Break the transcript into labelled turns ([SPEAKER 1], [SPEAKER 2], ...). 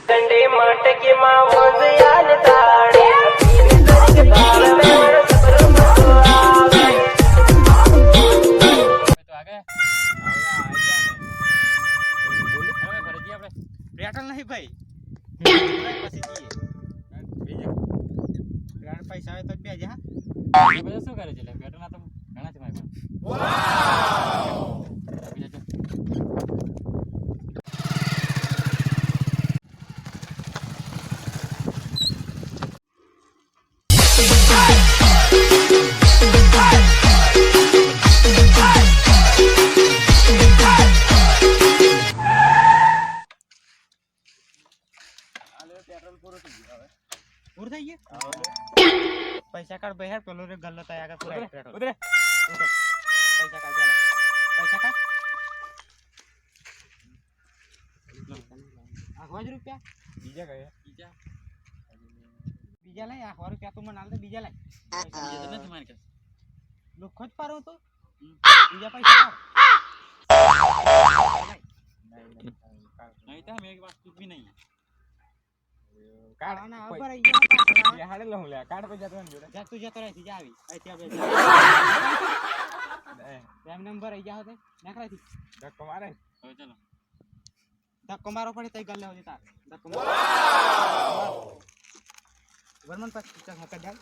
[SPEAKER 1] दंडे मटके मां मजयान ताड़े पीने तरीके ताल में सबर मतो आवे
[SPEAKER 2] तो आ गए बोले હવે ભરજી આપણે પેટ્રોલ નહીં ભાઈ પછી જઈએ ગાડ પૈસા આવે તો જ બેજા હા બધા શું કરે છે લે પેટ્રોલ ના તો ઘણા છે મારી पेट्रोल पूरा થઈ ગયું હવે પૂરું થઈ ગયું પૈસા કાઢ ભાઈ પેલો રે ગલ્લો તય આગળ પૂરા પેટ્રોલ ઉતરે પૈસા કાઢ પેલા પૈસા કાઢ આ 1000 રૂપિયા બીજા ગયા બીજા લઈ આ 1000 રૂપિયા તો મને આલ દે બીજા લઈ બીજા તો નથી મારી પાસે લોખો જ પારો તો બીજા પૈસા નહીં તો મેં એક વસ્તુ બી નહીં કાર્ડ ના ઉપર આવી ગયા હાડે લઉં લે કાર્ડ પર જતો ને જોડે તું જતો રહી જા આવી ત્યાં બે એમ નંબર આવી જાવ તે નાખરાથી ધક્કો મારે હવે ચલો ધક્કો મારો પડે તઈ ગલ્લે હોજે તાર ધક્કો મારો વરમન પાસ હક જાય